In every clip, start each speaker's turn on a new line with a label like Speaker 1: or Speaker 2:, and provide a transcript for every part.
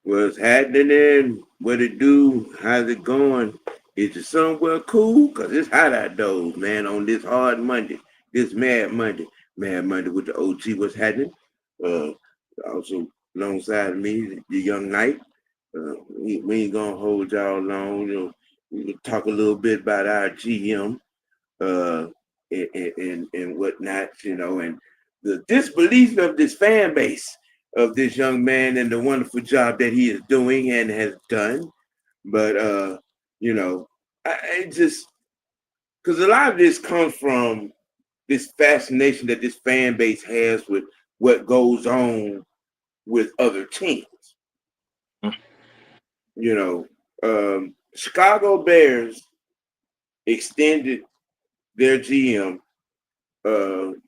Speaker 1: What's happening? What it do? How's it going? Is it somewhere cool? Cause it's hot outdoors, man. On this hard Monday, this Mad Monday with the OG. What's happening? Uh, Also alongside of me, the young knight. We ain't gonna hold y'all long. We can talk a little bit about our GM, uh, and whatnot. And the disbelief of this fan base of this young man and the wonderful job that he is doing and has done. But I just because a lot of this comes from this fascination that this fan base has with what goes on with other teams. Chicago Bears extended their GM.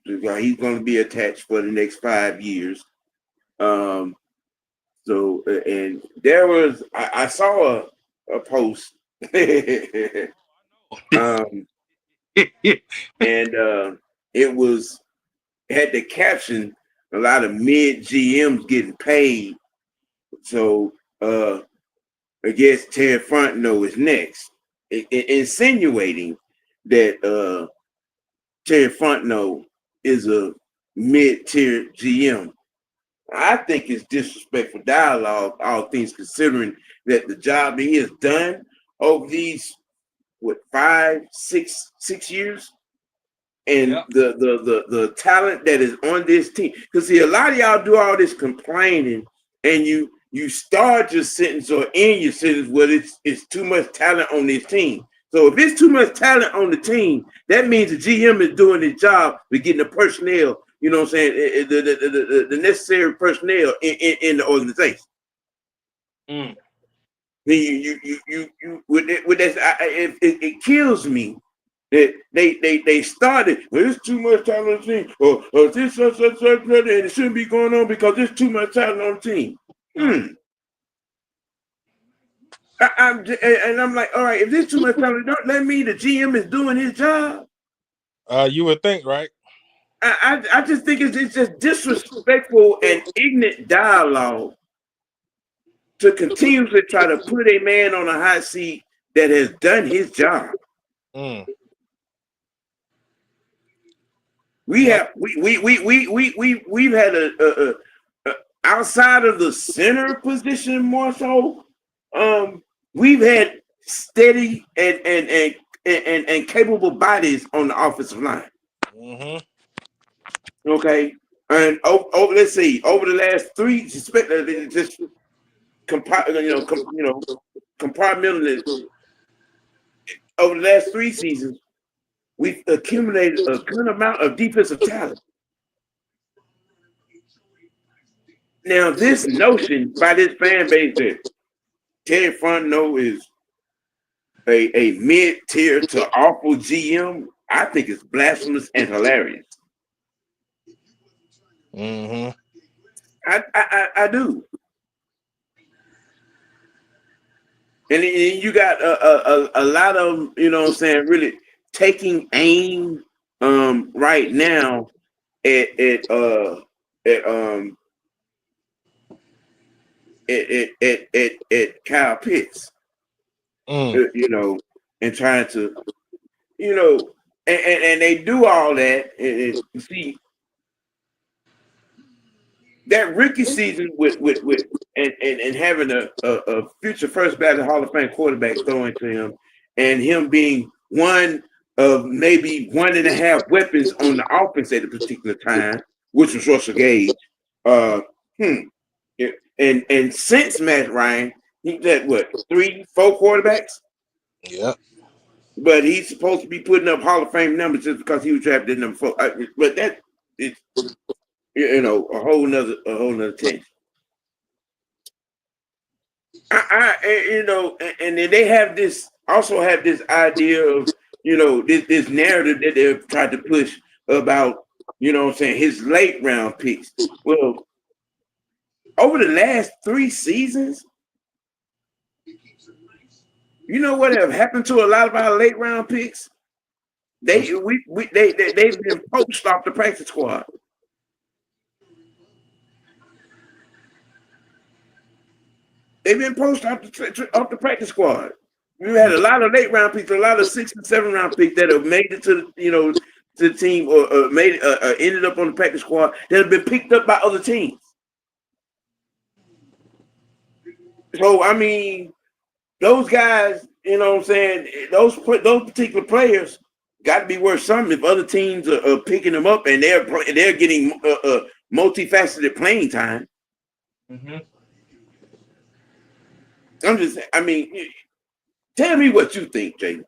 Speaker 1: He's going to be attached for the next 5 years. And there was, I saw a post, and it had the caption, a lot of mid GMs getting paid. So I guess Ted Fontenote is next, insinuating that Ted Fontenote is a mid-tier GM. I think it's disrespectful dialogue, all things considering that the job that he has done over these 6 years, and the talent that is on this team. Because see, a lot of y'all do all this complaining, and you start your sentence or end your sentence with it's too much talent on this team. So if it's too much talent on the team, that means the GM is doing his job with getting the personnel, you know what I'm saying, the necessary personnel in the organization. Mm. It kills me that they started, well, there's too much talent on the team, or this such, and it shouldn't be going on because there's too much talent on the team. I'm like, all right, if there's too much talent, don't let me, the GM is doing his job.
Speaker 2: You would think, right?
Speaker 1: I just think it's just disrespectful and ignorant dialogue to continuously try to put a man on a hot seat that has done his job. We've had a outside of the center position more so. We've had steady and capable bodies on the offensive line. Mm-hmm. Okay, and let's see, over the last three, just compartmentally, over the last 3 seasons, we've accumulated a good amount of defensive talent. Now, this notion by this fan base that Ted Fontenote is a mid-tier to awful GM, I think it's blasphemous and hilarious. Mm-hmm. I do. And you got a lot of, you know what I'm saying, really taking aim right now at Kyle Pitts. And trying to, and they do all that, and see that rookie season with having a future first ballot Hall of Fame quarterback throwing to him, and him being one of maybe 1.5 weapons on the offense at a particular time, which was Russell Gage. And since Matt Ryan, he's had 3-4 quarterbacks. Yeah. But he's supposed to be putting up Hall of Fame numbers just because he was drafted number 4. But that is, a whole nother thing. And then they have this also have this idea of, this narrative that they've tried to push about, what I'm saying, his late round picks. Well, over the last 3 seasons, you know what have happened to a lot of our late round picks? They've been poached off the practice squad. They've been poached off the practice squad. We had a lot of late round picks, a lot of 6 and 7 round picks that have made it to the team or made ended up on the practice squad that have been picked up by other teams. So I mean, those guys, you know what I'm saying, those particular players got to be worth something if other teams are picking them up and they're getting multifaceted playing time.
Speaker 2: Mm-hmm.
Speaker 1: I'm just, I mean, tell me what you think, Jay.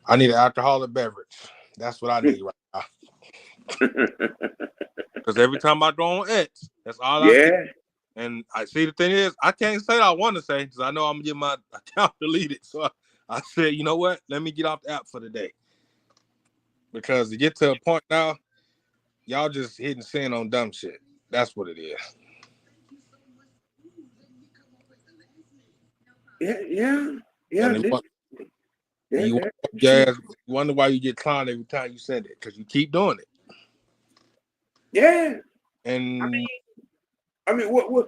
Speaker 2: I need an alcoholic beverage. That's what I need right now. Because every time I go on X, that's all I see. And I see the thing is, I can't say what I want to say because I know I'm gonna get my account deleted. So I said, you know what? Let me get off the app for the day. Because to get to a point now, y'all just hitting sin on dumb shit. That's what it is.
Speaker 1: Yeah.
Speaker 2: And you wonder why you get clowned every time you said it because you keep doing it.
Speaker 1: Yeah.
Speaker 2: And
Speaker 1: I mean, what?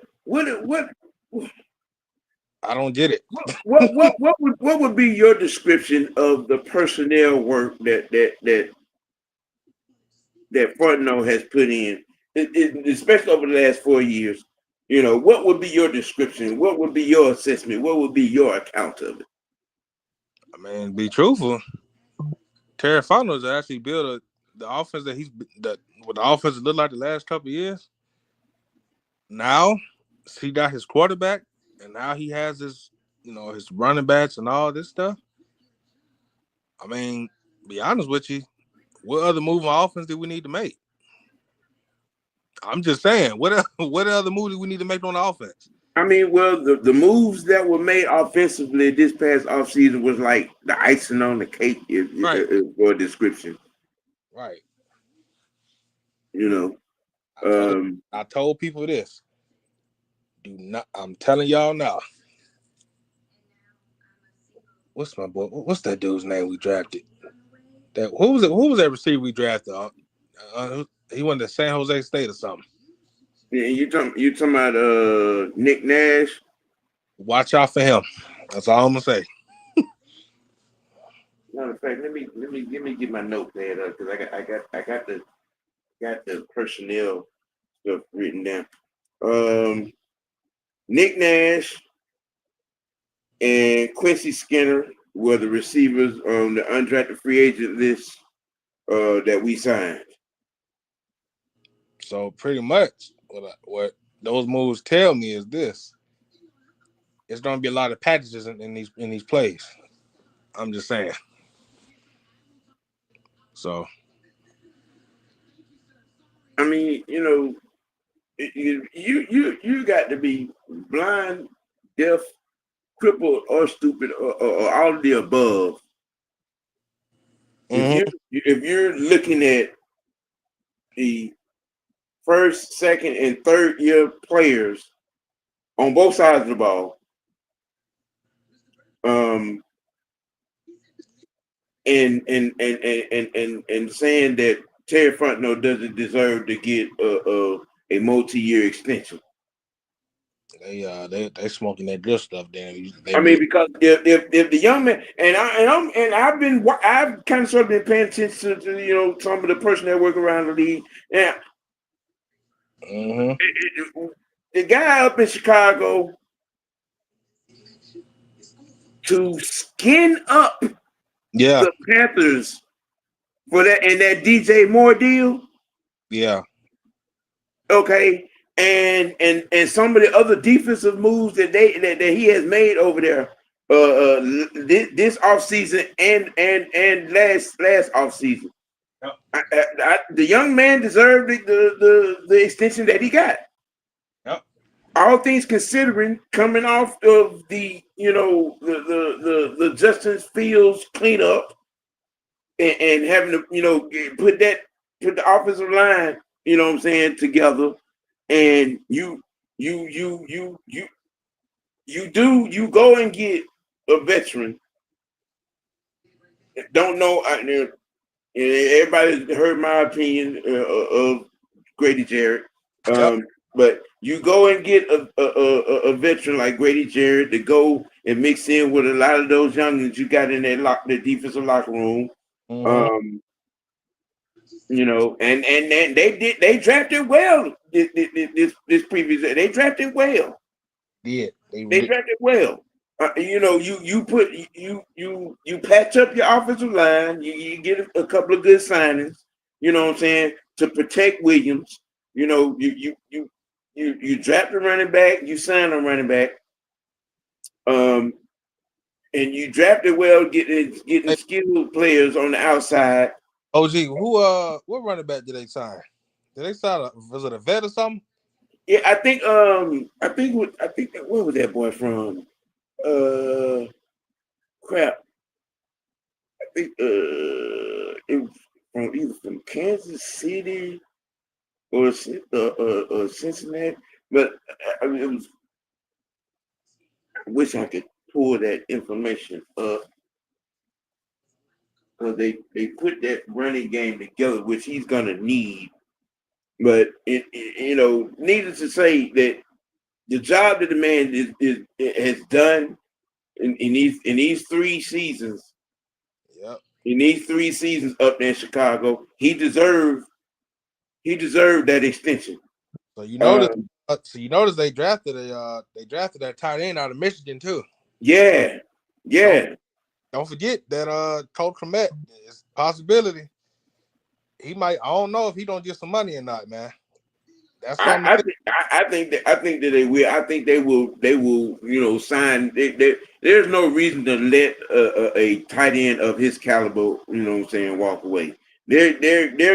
Speaker 2: I don't get it.
Speaker 1: What would be your description of the personnel work that Fontenote has put in, especially over the last 4 years? What would be your description? What would be your assessment? What would be your account of it?
Speaker 2: I mean, be truthful. Terry Fontenote actually built the offense what the offense looked like the last couple of years. Now he got his quarterback, and now he has his running backs and all this stuff. I mean, be honest with you, what other move on offense do we need to make? I'm just saying, what other move do we need to make on the offense?
Speaker 1: I mean, well, the moves that were made offensively this past offseason was like the icing on the cake, for a description.
Speaker 2: Right.
Speaker 1: I
Speaker 2: told people this. Do not. I'm telling y'all now. What's my boy? What's that dude's name we drafted? Who was that receiver we drafted? He went to San Jose State or something.
Speaker 1: Yeah, you talking about Nick Nash?
Speaker 2: Watch out for him. That's all I'm gonna say.
Speaker 1: Matter of fact, let me get my notepad up because I got the personnel stuff written down. Nick Nash and Quincy Skinner were the receivers on the undrafted free agent list that we signed.
Speaker 2: So pretty much what those moves tell me is this: it's going to be a lot of packages in these plays. I'm just saying. So,
Speaker 1: I mean, you got to be blind, deaf, crippled, or stupid, or all of the above.
Speaker 2: mm-hmm.
Speaker 1: If you're looking at the first, second, and third year players on both sides of the ball, and saying that Terry Fontenote doesn't deserve to get a multi-year extension.
Speaker 2: They smoking that good stuff.
Speaker 1: Because if the young man I've kind of sort of been paying attention to some of the person that work around the league. Yeah, the guy up in Chicago to skin up the Panthers for that and that DJ Moore deal.
Speaker 2: Yeah.
Speaker 1: Okay. And some of the other defensive moves that he has made over there this offseason and last offseason. Yep. The young man deserved the extension that he got.
Speaker 2: Yep.
Speaker 1: all things considering, coming off of the the Justin Fields cleanup and having to put the offensive line, what I'm saying, together, and you go and get a veteran. Don't know. Everybody's heard my opinion of Grady Jarrett.
Speaker 2: Yep.
Speaker 1: But you go and get a veteran like Grady Jarrett to go and mix in with a lot of those youngins you got in the defensive locker room.
Speaker 2: Mm-hmm.
Speaker 1: Um, and they drafted well this previous, they drafted well.
Speaker 2: Yeah,
Speaker 1: They drafted well. You patch up your offensive line. You get a couple of good signings. You know what I'm saying, to protect Williams. You draft a running back. You sign a running back. Um, and you drafted well, getting
Speaker 2: Hey,
Speaker 1: skilled players on the outside.
Speaker 2: OG, what running back did they sign? Did they sign was it a vet or something?
Speaker 1: Yeah, I think that, where was that boy from? Crap. I think it was from either from Kansas City or Cincinnati. But I mean, it was. I wish I could pull that information up because they put that running game together, which he's gonna need. But needless to say that the job that the man has done in these 3 seasons,
Speaker 2: Yep.
Speaker 1: in these 3 seasons up there in Chicago, he deserved that extension.
Speaker 2: So you notice,
Speaker 1: Um,
Speaker 2: they drafted that tight end out of Michigan too.
Speaker 1: yeah,
Speaker 2: Don't
Speaker 1: yeah.
Speaker 2: don't forget that Coach Komet is a possibility. He might. I don't know if he don't get some money or not, man. That's something to think.
Speaker 1: I think that they will. I think they will sign. There's no reason to let a tight end of his caliber, what I'm saying, walk away. They're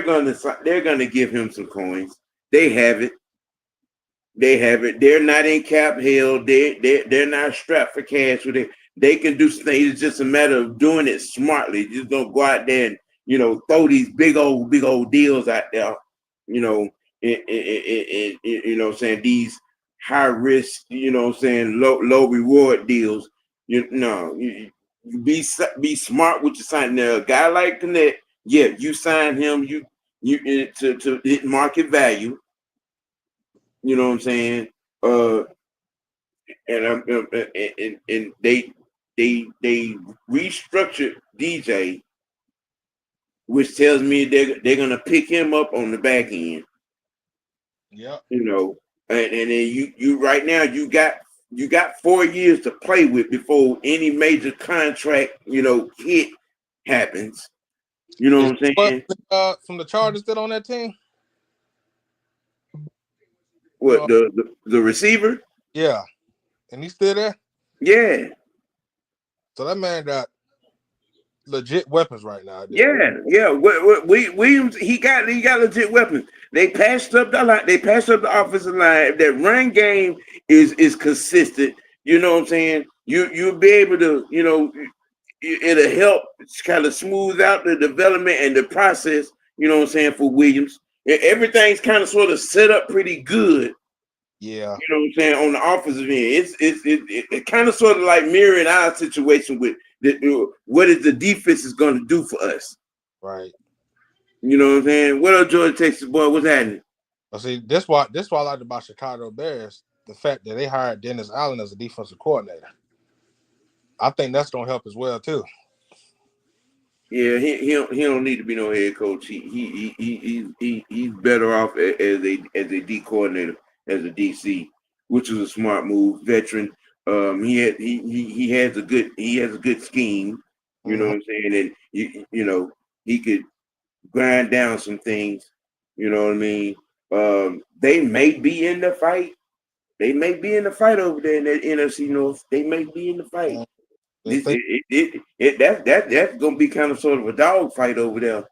Speaker 1: gonna give him some coins. They have it. They have it. They're not in cap hell. They're not strapped for cash. They can do things. It's just a matter of doing it smartly. Just don't go out there and throw these big old deals out there. You know, what I'm saying, these high risk. What I'm saying, low reward deals. You be smart with your sign. Now, a guy like Connect, yeah, you sign him. You to hit market value. You know what I'm saying? Uh, and they restructured DJ, which tells me they're gonna pick him up on the back end.
Speaker 2: Yep.
Speaker 1: And then you right now you got 4 years to play with before any major contract hit happens. You know
Speaker 2: Is
Speaker 1: what I'm
Speaker 2: what
Speaker 1: saying?
Speaker 2: from the Chargers still on that team? You
Speaker 1: What
Speaker 2: know,
Speaker 1: the receiver?
Speaker 2: yeah, and he's still there.
Speaker 1: Yeah.
Speaker 2: So that man got legit weapons right now at this point.
Speaker 1: Yeah. Williams, he got legit weapons. They passed up the line. They passed up the offensive line. If that run game is consistent, you know what I'm saying. You'll be able to, it'll help kind of smooth out the development and the process. You know what I'm saying, for Williams. Everything's kind of sort of set up pretty good.
Speaker 2: Yeah.
Speaker 1: You know what I'm saying, on the offensive end. It kind of sort of like mirroring our situation with what is the defense is going to do for us.
Speaker 2: Right.
Speaker 1: You know what I'm saying? What up, Georgia, Texas boy? What's happening?
Speaker 2: But see, this why I liked about Chicago Bears, the fact that they hired Dennis Allen as a defensive coordinator. I think that's gonna help as well too.
Speaker 1: Yeah, he don't need to be no head coach. He's better off as a D coordinator, as a DC, which is a smart move. Veteran. He has a good scheme. You know
Speaker 2: Mm-hmm.
Speaker 1: what I'm saying? And he could grind down some things. You know what I mean? They may be in the fight. They may be in the fight over there in that NFC North. They may be in the fight.
Speaker 2: If
Speaker 1: This
Speaker 2: they
Speaker 1: that's gonna be kind of sort of a dog fight over there.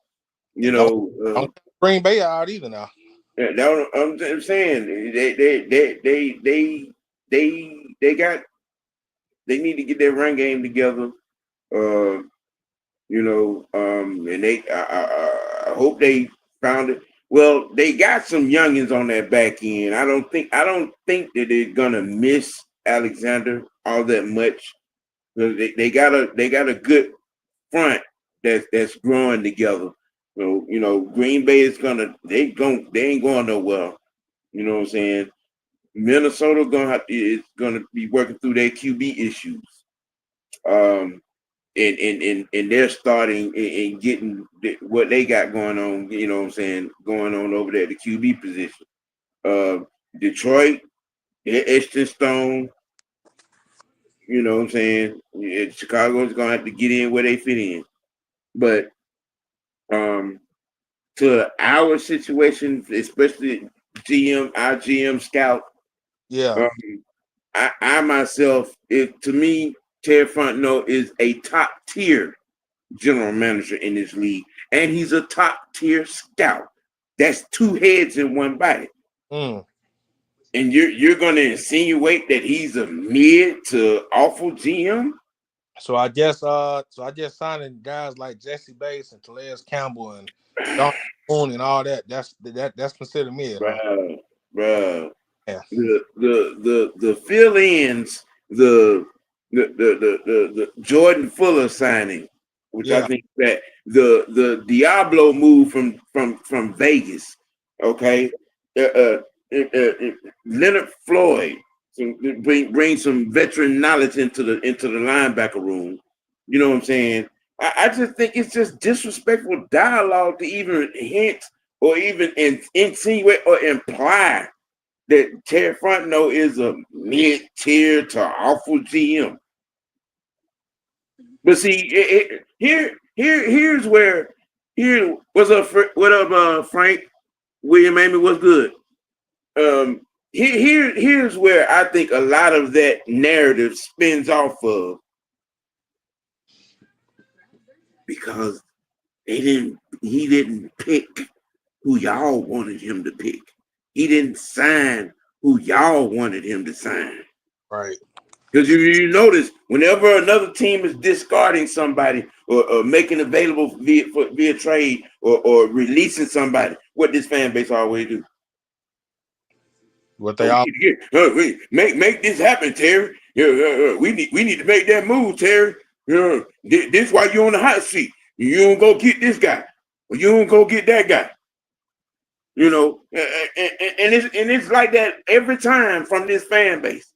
Speaker 1: You
Speaker 2: and don't
Speaker 1: know,
Speaker 2: don't Green Bay out either now.
Speaker 1: I'm saying. They got. They need to get their run game together. Uh, and I hope they found it. Well, they got some youngins on that back end. I don't think that they're gonna miss Alexander all that much. They got a good front that's growing together. So, Green Bay they ain't going nowhere. You know what I'm saying? Minnesota is gonna be working through their QB issues. Um, and they're starting and getting what they got going on, what I'm saying, going on over there at the QB position. Uh, Detroit, they're etched in stone, what I'm saying? Chicago's gonna have to get in where they fit in. But to our situation, especially our GM scout,
Speaker 2: Yeah.
Speaker 1: I myself, to me, Terry Fontenote is a top tier general manager in this league, and he's a top tier scout. That's two heads in one body.
Speaker 2: Mm.
Speaker 1: And you're going to insinuate that he's a mid to awful GM?
Speaker 2: So I guess signing guys like Jesse Bates and Calais Campbell and Don Moon and all that, that's considered mid, huh?
Speaker 1: Bruh.
Speaker 2: Yeah.
Speaker 1: The fill-ins, the Jordan Fuller signing, which I think that the Diablo move from Vegas, okay, Leonard Floyd, bring some veteran knowledge into the linebacker room. You know what I'm saying? I just think it's just disrespectful dialogue to even hint or even insinuate or imply that Terry Fontenot is a mid-tier to awful GM. But see, here's where what's up, Frank William Amy, what's good? Here's where I think a lot of that narrative spins off of, because he didn't pick who y'all wanted him to pick. He didn't sign who y'all wanted him to sign.
Speaker 2: Right.
Speaker 1: Because you notice, whenever another team is discarding somebody or making available via trade or releasing somebody, what this fan base always do?
Speaker 2: What they all
Speaker 1: make this happen, Terry. We need to make that move, Terry. This why you're on the hot seat. You don't go get this guy, or you don't go get that guy. And it's like that every time from this fan base.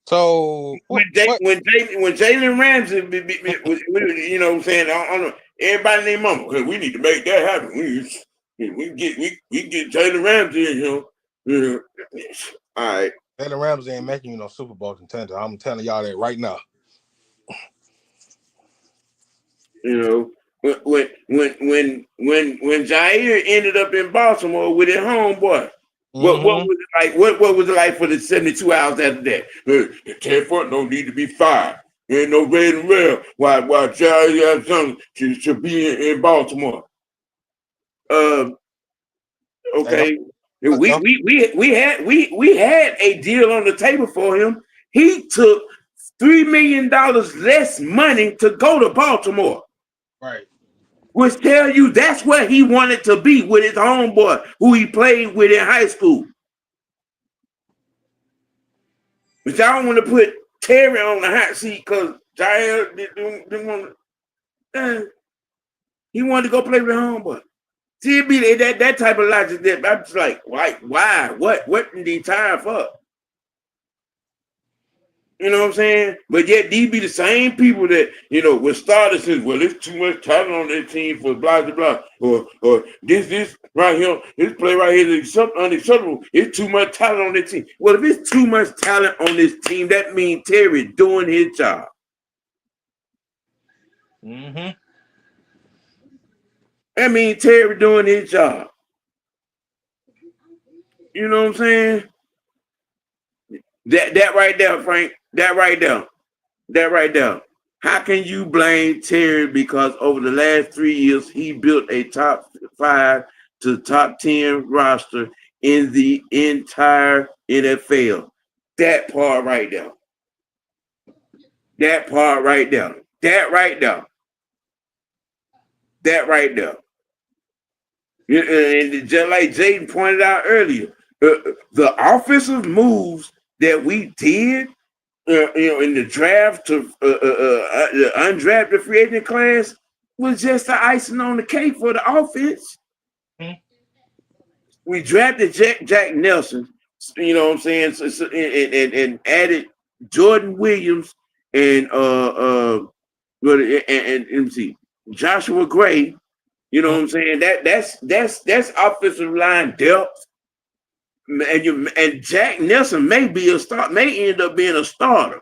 Speaker 2: So
Speaker 1: when Jalen Ramsey, you know what I'm saying, on everybody named mama, because we need to make that happen. We get Jalen Ramsey in here. All right.
Speaker 2: Jalen Ramsey ain't making you no Super Bowl contender. I'm telling y'all that right now.
Speaker 1: When Jair ended up in Baltimore with his homeboy, what was it like? What was it like for the 72 hours after that? Terry Ford don't need to be fired. There ain't no red and red. Why Jair should be in Baltimore? Okay. We had a deal on the table for him. He took $3 million less money to go to Baltimore.
Speaker 2: Right.
Speaker 1: Which tell you that's where he wanted to be with his homeboy, who he played with in high school. But y'all want to put Terry on the hot seat because Jair didn't want to. He wanted to go play with his homeboy. See, it be that type of logic that I'm just like, why? What in the time for? You know what I'm saying? But yet these be the same people that, will start and says, well, there's too much talent on that team for blah, blah, blah. Or this right here, this play right here is unacceptable. It's too much talent on that team. Well, if it's too much talent on this team, that means Terry doing his job.
Speaker 2: Mm-hmm.
Speaker 1: That means Terry doing his job. You know what I'm saying? That right there, Frank. That right there. How can you blame Terry because over the last 3 years he built a top 5 to top 10 roster in the entire NFL. That part right there. That part right there. That right there. That right there. And just like Jaden pointed out earlier, the offensive moves that we did, in the draft to the undrafted free agent class was just the icing on the cake for the offense. Mm-hmm. We drafted Jack Nelson, you know what I'm saying, and added Jordan Williams and let me see, Joshua Gray. You know what I'm saying? That's offensive line depth. And Jack Nelson may be a start, may end up being a starter.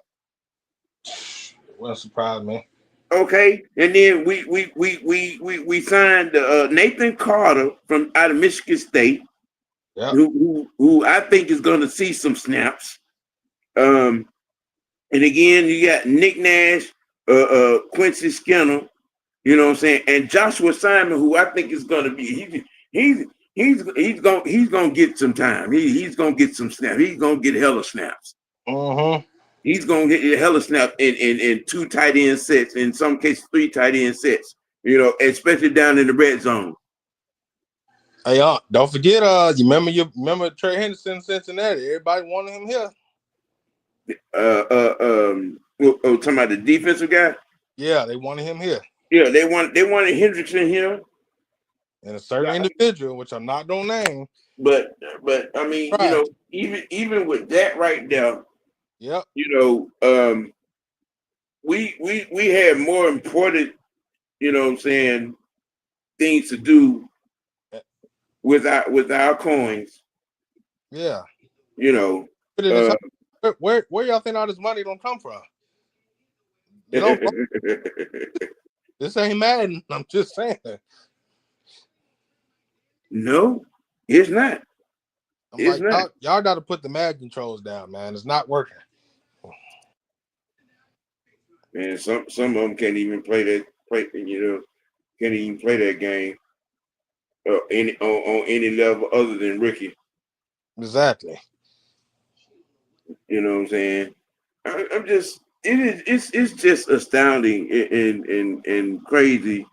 Speaker 2: Wouldn't surprise me.
Speaker 1: Okay, and then we signed Nathan Carter from out of Michigan State, yep. who I think is going to see some snaps. And again, you got Nick Nash, Quincy Skinner, you know what I'm saying, and Joshua Simon, who I think is going to be he's going to get some time. He's going to get some snaps. He's going to get hella snaps. He's going to get hella snaps in 2 tight end sets, in some cases 3 tight end sets. You know, especially down in the red zone.
Speaker 2: Hey, don't forget, you remember Trey Henderson in Cincinnati? Everybody wanted him here.
Speaker 1: Talking about the defensive guy?
Speaker 2: Yeah, they wanted him here.
Speaker 1: Yeah, they wanted Hendrickson here.
Speaker 2: And a certain individual, which I'm not gonna name.
Speaker 1: But I mean, right. You know, even with that right there,
Speaker 2: yep.
Speaker 1: You know, we had more important, you know what I'm saying, things to do with our coins.
Speaker 2: Yeah.
Speaker 1: You know.
Speaker 2: Where y'all think all this money gonna come from? You know, this ain't Madden. I'm just saying.
Speaker 1: No, it's not.
Speaker 2: It's like, not. Y'all got to put the Madden controls down, man. It's not working.
Speaker 1: Man, some of them can't even play that. Can't even play that game on any level other than Ricky.
Speaker 2: Exactly.
Speaker 1: You know what I'm saying? I'm just. It's just astounding and crazy.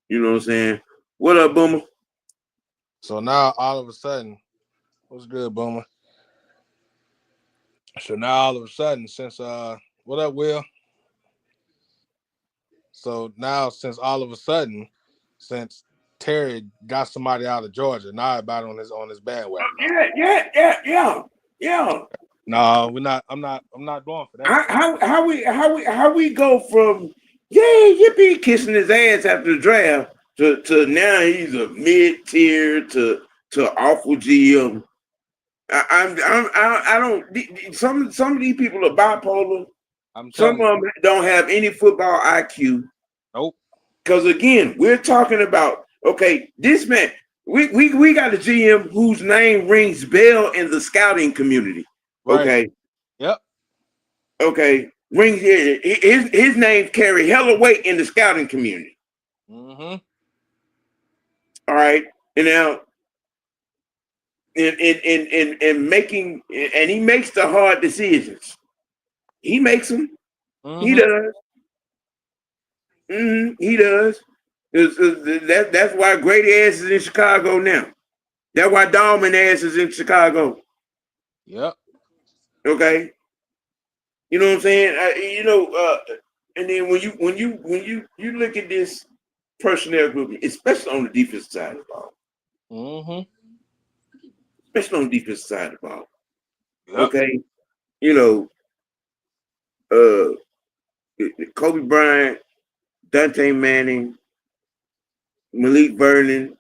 Speaker 1: You know what I'm saying? What up, Boomer?
Speaker 2: So now all of a sudden, what's good, Boomer? So now all of a sudden, since what up, Will? So now since all of a sudden, since Terry got somebody out of Georgia, now everybody on his bandwagon.
Speaker 1: Yeah.
Speaker 2: No, we're not. I'm not going for that.
Speaker 1: How we go from yippee kissing his ass after the draft to now he's a mid-tier to awful GM. I don't. Some of these people are bipolar. Some of them don't have any football IQ.
Speaker 2: Nope.
Speaker 1: Because again, we're talking about this man. We got a GM whose name rings bell in the scouting community. Right. Okay.
Speaker 2: Yep.
Speaker 1: Okay. Rings his name carry hella weight in the scouting community.
Speaker 2: Mm-hmm.
Speaker 1: All right. And now in making, and he makes the hard decisions. He makes them. Mm-hmm. He does. He does. That's why Grady ass is in Chicago now. That's why Dahlman ass is in Chicago.
Speaker 2: Yep.
Speaker 1: Okay. You know what I'm saying? And then when you look at this personnel group, especially on the defensive side of the ball.
Speaker 2: Mm-hmm.
Speaker 1: Especially on the defensive side of the ball.
Speaker 2: Yep.
Speaker 1: Okay. Kobe Bryant, Dante Manning, Malik Vernon,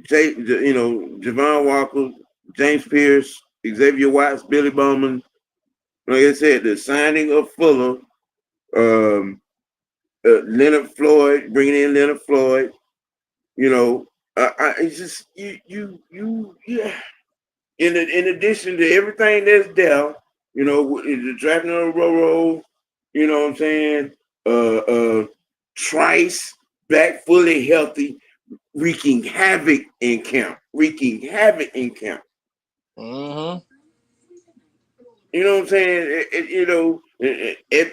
Speaker 1: Javon Walker, James Pierce, Xavier Watts, Billy Bowman. Like I said, the signing of Fuller, Leonard Floyd, bringing in Leonard Floyd. It's just yeah. In addition to everything that's there, the drafting of Roro, you know what I'm saying? Trice back fully healthy, wreaking havoc in camp. wreaking havoc in camp.
Speaker 2: Mm-hmm.
Speaker 1: You know what I'm saying?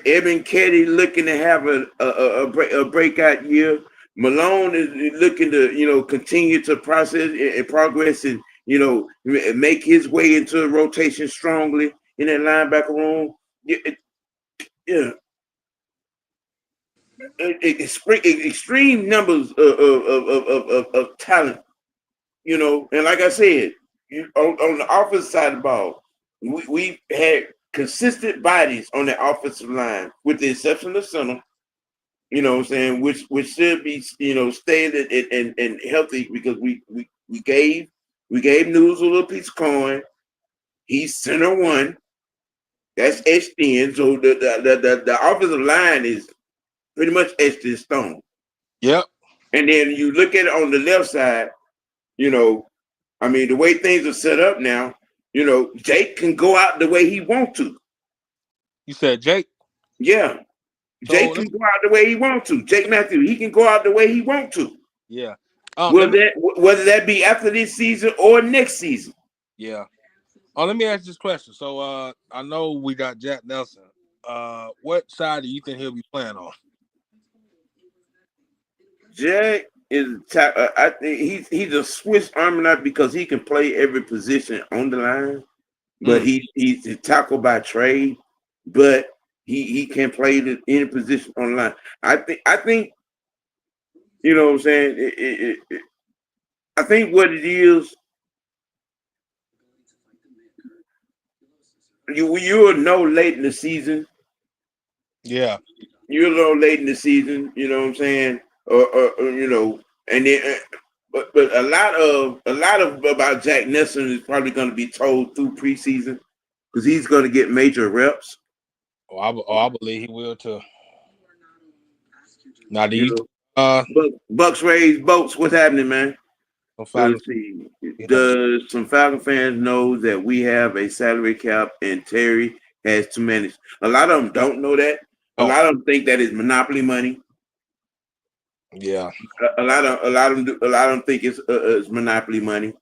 Speaker 1: Evan Ketty looking to have a breakout year. Malone is looking to continue to process and progress and make his way into the rotation strongly in that linebacker room. Yeah, extreme numbers of talent. And like I said, on the offensive side of the ball, we had consistent bodies on the offensive line, with the exception of center. You know what I'm saying? Which should be staying and healthy, because we gave News a little piece of coin. He's center one. That's etched in. So the offensive line is pretty much etched in stone.
Speaker 2: Yep.
Speaker 1: And then you look at it on the left side. The way things are set up now, Jake can go out the way he wants to.
Speaker 2: You said Jake?
Speaker 1: Yeah.
Speaker 2: So
Speaker 1: Jake can go out the way he wants to. Jake Matthews, he can go out the way he wants to.
Speaker 2: Yeah.
Speaker 1: Whether that be after this season or next season.
Speaker 2: Yeah. Let me ask this question. So I know we got Jack Nelson. What side do you think he'll be playing on?
Speaker 1: Jack is I think he's a Swiss Army knife, because he can play every position on the line, but he's a tackle by trade, but he can play any position on the line. I think you know what I'm saying. I think what it is, you will know late in the season.
Speaker 2: Yeah.
Speaker 1: You'll know late in the season. You know what I'm saying, or and then. But a lot of about Jack Nelson is probably going to be told through preseason, because he's going to get major reps.
Speaker 2: I believe he will too. Now, do
Speaker 1: You
Speaker 2: you
Speaker 1: Bucks raise boats. What's happening, man?
Speaker 2: Falcons,
Speaker 1: Let's see. Does some Falcon fans know that we have a salary cap and Terry has to manage? A lot of them don't know that. A lot of them think that is monopoly money.
Speaker 2: Yeah.
Speaker 1: A lot of them think it's monopoly money.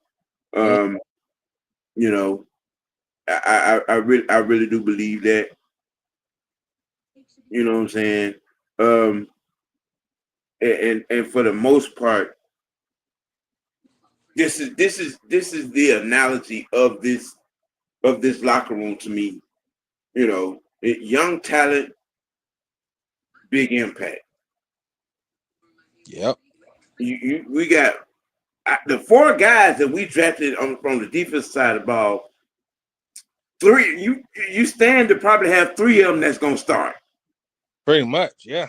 Speaker 1: I really do believe that. You know what I'm saying? And for the most part, this is the analogy of this locker room to me. Young talent, big impact.
Speaker 2: Yep.
Speaker 1: We got the 4 guys that we drafted from the defense side of the ball. 3, you stand to probably have 3 of them that's gonna start.
Speaker 2: Pretty much, yeah.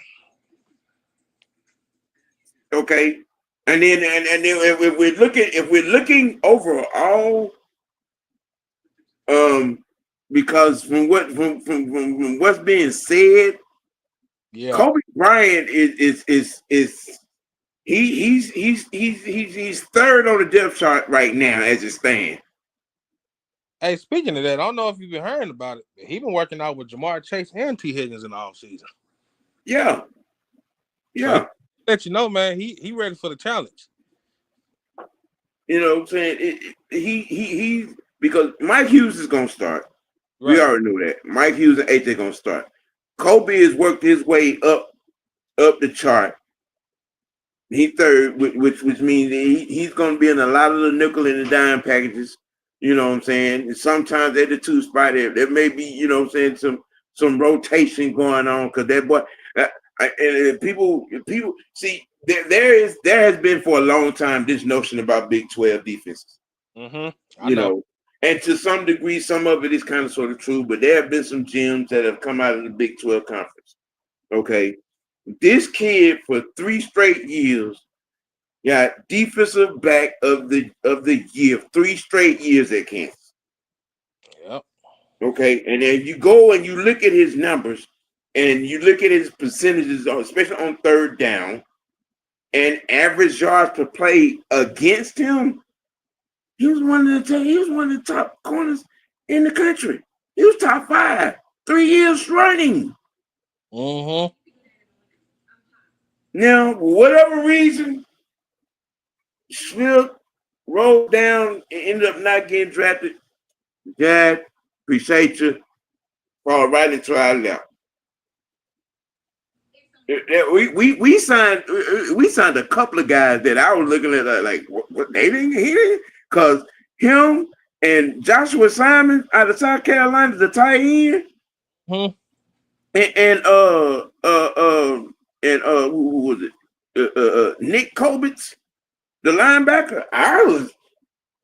Speaker 1: Okay, and then if we're looking overall, because from what's being said,
Speaker 2: yeah,
Speaker 1: Kobe Bryant is he's third on the depth chart right now as it stands.
Speaker 2: Hey, speaking of that, I don't know if you've been hearing about it. He been working out with Jamar Chase and T. Higgins in the offseason.
Speaker 1: Yeah.
Speaker 2: So let you know, man, he ready for the challenge.
Speaker 1: You know what I'm saying? He because Mike Hughes is gonna start.
Speaker 2: Right.
Speaker 1: We already knew that. Mike Hughes and AJ gonna start. Kobe has worked his way up the chart. He third, which means he's gonna be in a lot of the nickel and the dime packages. You know what I'm saying? And sometimes at the 2 spot there may be, you know what I'm saying, some rotation going on, because that boy and people see there has been for a long time this notion about Big 12 defenses.
Speaker 2: I know.
Speaker 1: And to some degree, some of it is kind of sort of true, but there have been some gems that have come out of the Big 12 conference. Okay. This kid for 3 straight years got defensive back of the year, 3 straight years at Kansas.
Speaker 2: Yep.
Speaker 1: Okay. And then you go and you look at his numbers and you look at his percentages, especially on third down, and average yards per play against him. He was one of the top corners in the country. He was top 5, 3 years running. Now, for whatever reason, Smith rolled down and ended up not getting drafted. Dad, appreciate you. Fall right into our lap. We signed a couple of guys that I was looking at like what they didn't hear because him and Joshua Simon out of South Carolina, the tight end, and who was it? Nick Kobitz, the linebacker.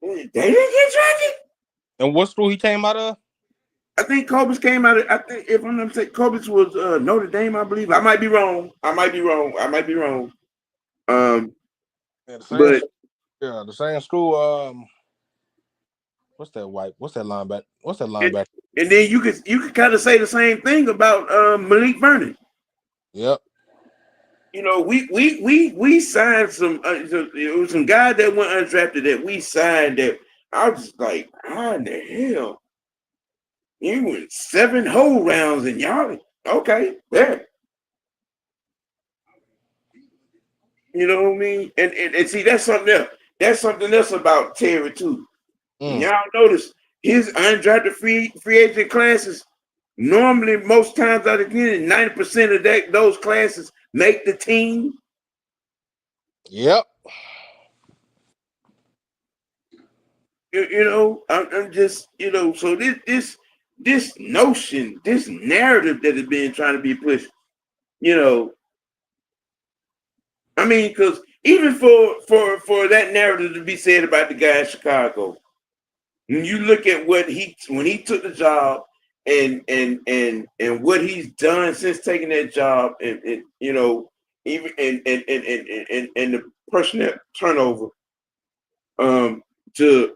Speaker 1: They didn't get drafted.
Speaker 2: And what school he came out of?
Speaker 1: I think Kobitz came out of. I think if I'm not mistaken, Kobitz was Notre Dame, I believe. I might be wrong.
Speaker 2: Yeah,
Speaker 1: But
Speaker 2: the same school. What's that linebacker? What's that linebacker?
Speaker 1: and then you could kind of say the same thing about Malik Vernon.
Speaker 2: Yep.
Speaker 1: You know, we signed some it was some guys that went undrafted that we signed that I was just like, how in the hell? You went 7 whole rounds and y'all okay, yeah. You know what I mean? And see that's something else. That's something else about Terry too. Y'all notice his undrafted free agent classes. Normally, most times out of 90% of those classes make the team.
Speaker 2: Yep.
Speaker 1: You know, I'm just, you know, so this notion, this narrative that is being trying to be pushed, you know, I mean, because even for that narrative to be said about the guy in Chicago, when you look at when he took the job and what he's done since taking that job and you know even and the personnel turnover to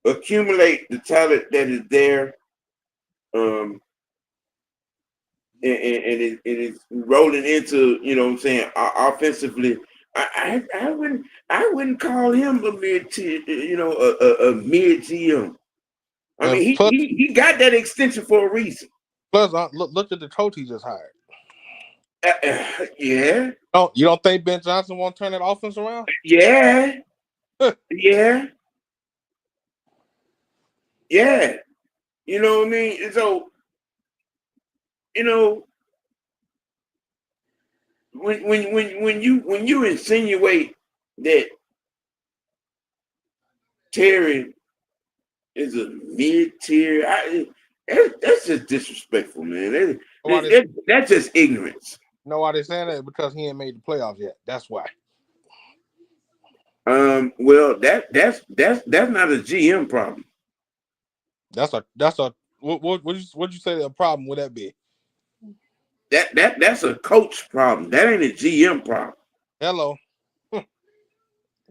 Speaker 1: accumulate the talent that is there um and it's rolling into, you know what I'm saying, offensively. I wouldn't call him a mid tier, you know, a mid GM. I
Speaker 2: And
Speaker 1: mean,
Speaker 2: plus,
Speaker 1: he got that extension for a reason.
Speaker 2: look at the coach he just hired.
Speaker 1: Yeah.
Speaker 2: Oh, you don't think Ben Johnson won't turn that offense around?
Speaker 1: Yeah. Yeah. Yeah. You know what I mean? And so, you know, when you insinuate that Terry is a mid tier, that's just disrespectful, man. That's just ignorance.
Speaker 2: You know why they saying that? Because he ain't made the playoffs yet. That's why.
Speaker 1: Well, that's not a GM problem.
Speaker 2: That's a what'd you say the problem would that be?
Speaker 1: That's a coach problem. That ain't a GM problem.
Speaker 2: Hello.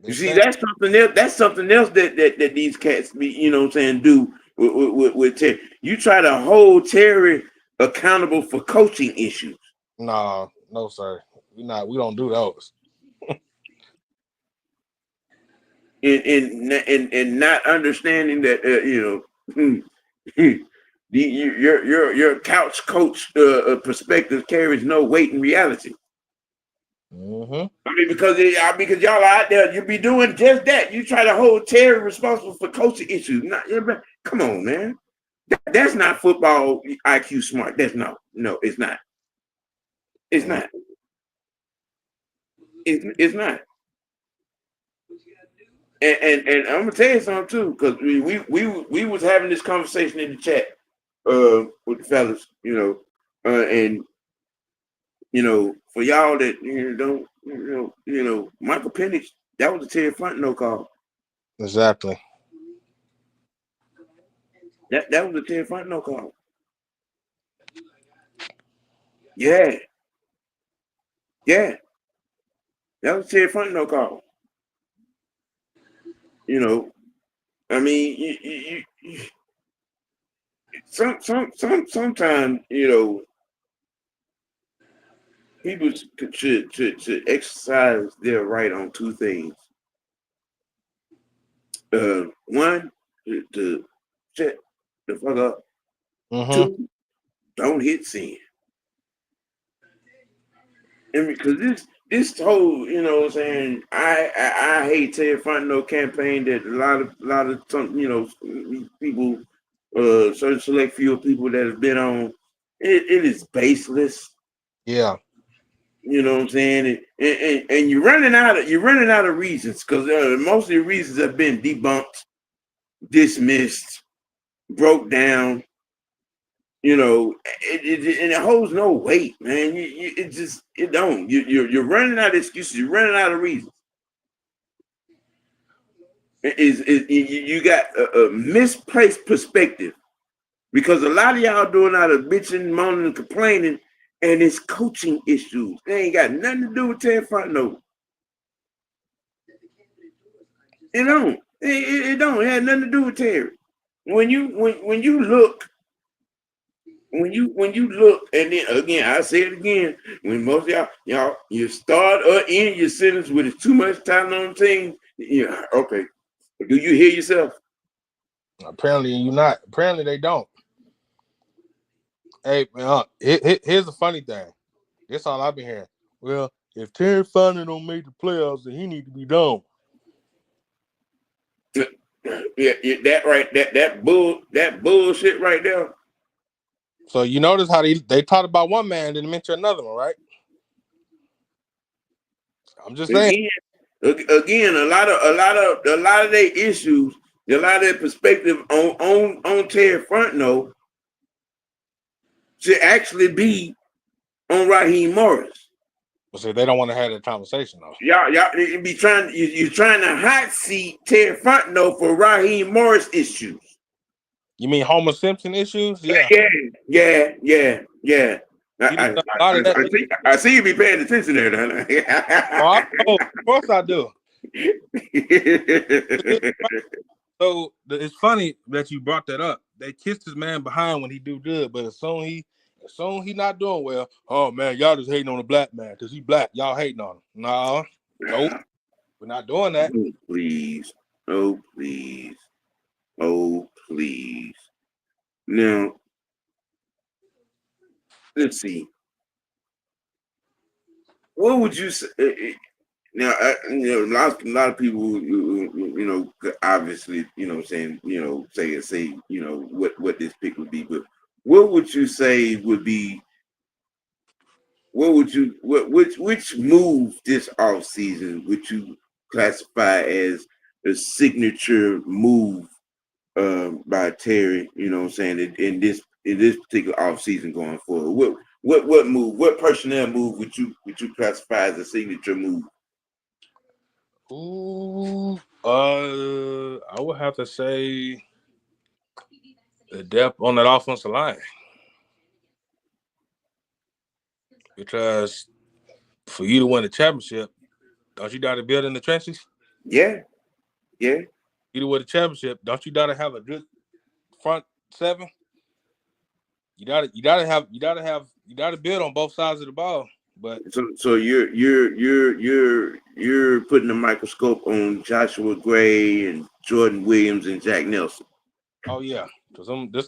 Speaker 1: You see, that's something else. That's something else that these cats be, you know what I'm saying, do with Terry. You try to hold Terry accountable for coaching issues.
Speaker 2: No, sir. We don't do those.
Speaker 1: And not understanding that you know your couch coach perspective carries no weight in reality.
Speaker 2: Mm-hmm.
Speaker 1: I mean, because y'all out there, you be doing just that. You try to hold Terry responsible for coaching issues. Come on, man. That's not football IQ smart. That's no, it's not. It's not. It's not. And I'm gonna tell you something too, because we was having this conversation in the chat with the fellas, you know, and you know, for y'all that don't Michael Penix, that was a Terry Fontenote call.
Speaker 2: Exactly.
Speaker 1: That was a Terry Fontenote call. Yeah. That was Terry Fontenote call. You know, I mean, sometimes, you know, people should exercise their right on two things. One, to shut the fuck up.
Speaker 2: Mm-hmm.
Speaker 1: Two, don't hit sin. And because this whole, you know what I'm saying, I hate Ted Fontenote campaign that a lot of some, you know, people, certain select few people that have been on, it is baseless.
Speaker 2: Yeah.
Speaker 1: You know what I'm saying? And you're running out of reasons because most of the reasons have been debunked, dismissed, broke down. You know, and it holds no weight, man. It don't. You're running out of excuses. You're running out of reasons. You got a misplaced perspective because a lot of y'all doing out of bitching, moaning, and complaining, and it's coaching issues. They ain't got nothing to do with Ted Fontenote. It don't. It don't. It had nothing to do with Terry. When you look when you look, and then again, I say it again, when most of y'all you start or end your sentence with too much time on things, yeah, okay. Do you hear yourself?
Speaker 2: Apparently you not. Apparently they don't. Hey, man, here's the funny thing. That's all I've been hearing. Well, if Terry Fountain don't make the playoffs, then he need to be gone.
Speaker 1: Yeah, that right, that bullshit right there.
Speaker 2: So you notice how they talked about one man, didn't mention another one, right? I'm just saying.
Speaker 1: Again, a lot of their issues, a lot of their perspective on Terry Frontno should actually be on Raheem Morris.
Speaker 2: But see, they don't want to have that conversation though.
Speaker 1: Y'all be trying. You're trying to hot seat Terry Fontenot for Raheem Morris issues.
Speaker 2: You mean Homer Simpson issues? Yeah.
Speaker 1: Yeah.
Speaker 2: He done done a lot of that.
Speaker 1: I see you be paying attention there,
Speaker 2: Oh, of course I do. So it's funny that you brought that up. They kissed his man behind when he do good, but as soon he not doing well, oh man, y'all just hating on the black man because he black. Y'all hating on him. No, nope, we're not doing that.
Speaker 1: Oh, please. Oh, please. Oh, please. Now, let's see. What would you say? Now, a lot of people, obviously, saying, say, what this pick would be, but what would you say would be? What would you? Which move this off season would you classify as a signature move by Terry? You know what I'm saying in this particular off season going forward. What move? What personnel move would you classify as a signature move?
Speaker 2: Ooh, I would have to say the depth on that offensive line because for you to win a championship, don't you got to build in the trenches?
Speaker 1: Yeah, yeah.
Speaker 2: You to win a championship, don't you got to have a good front seven? You gotta build on both sides of the ball. But
Speaker 1: So you're putting a microscope on Joshua Gray and Jordan Williams and Jack Nelson.
Speaker 2: oh yeah, because those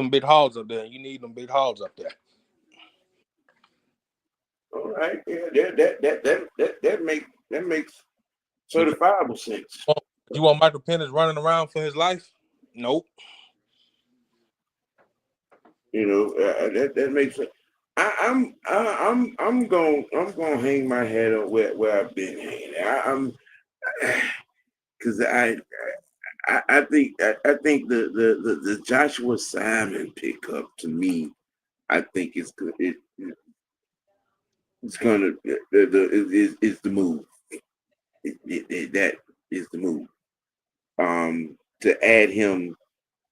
Speaker 2: big hogs up there. You need them big hogs up there.
Speaker 1: All right, yeah, that makes
Speaker 2: Because
Speaker 1: certifiable sense.
Speaker 2: you want Michael Penix running around for his life? Nope.
Speaker 1: That makes sense. I'm gonna hang my head on where I've been hanging. I'm because I think the Joshua Simon pickup to me I think it's good. It's gonna is the move. That is the move. To add him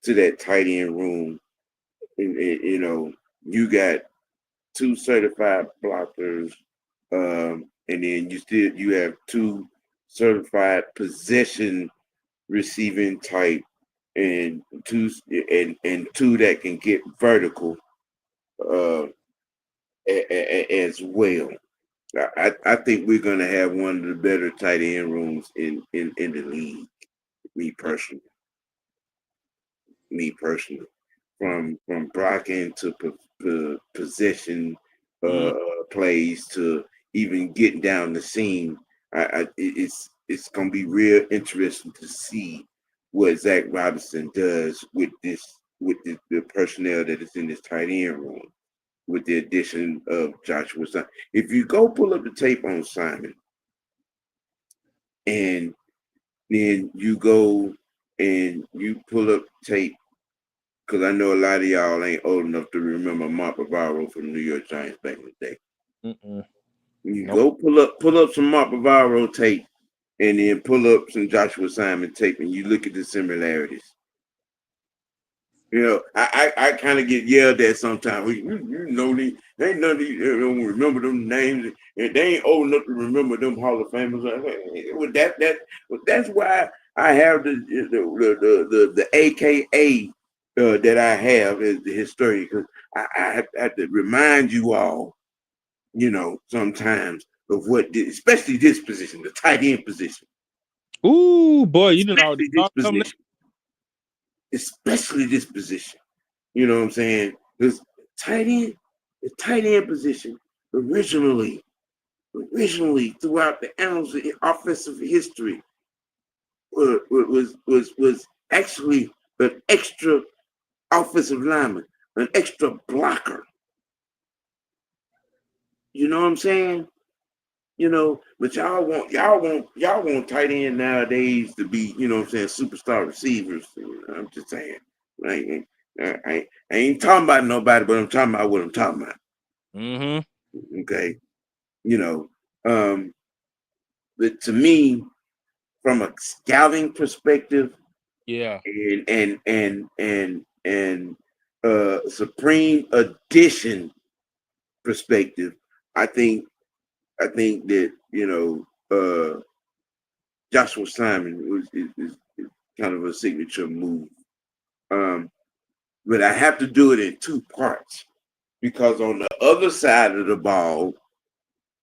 Speaker 1: to that tight end room, you got two certified blockers, and then you have two certified possession receiving type, and two that can get vertical uh, as well. I think we're gonna have one of the better tight end rooms in the league. Me personally, from blocking to possession,
Speaker 2: Mm,
Speaker 1: plays to even getting down the scene. It's gonna be real interesting to see what Zach Robinson does with the personnel that is in this tight end room with the addition of Joshua Simon. If you go pull up the tape on Simon, and then you go and you pull up tape, because I know a lot of y'all ain't old enough to remember Mark Bavaro from the New York Giants back in the day. You go pull up some Mark Bavaro tape, and then pull up some Joshua Simon tape, and you look at the similarities. You know, I kind of get yelled at sometimes. You know, they ain't none of these, they don't remember them names, and they ain't old enough to remember them Hall of Famers. Well, that's why I have the AKA that I have as the historian, because I have to remind you all, you know, sometimes of what, especially this position, the tight end position.
Speaker 2: Ooh, boy, you didn't already
Speaker 1: this
Speaker 2: start something.
Speaker 1: Especially this position. You know what I'm saying? Because the tight end position originally throughout the annals of offensive history was actually an extra offensive lineman, an extra blocker. You know what I'm saying? You know, but y'all want tight end nowadays to be, you know what I'm saying, superstar receivers. I'm just saying. I ain't talking about nobody, but I'm talking about what I'm talking about. Okay. You know, but to me, from a scouting perspective, and supreme edition perspective, I think that, you know, Joshua Simon is kind of a signature move. But I have to do it in two parts, because on the other side of the ball,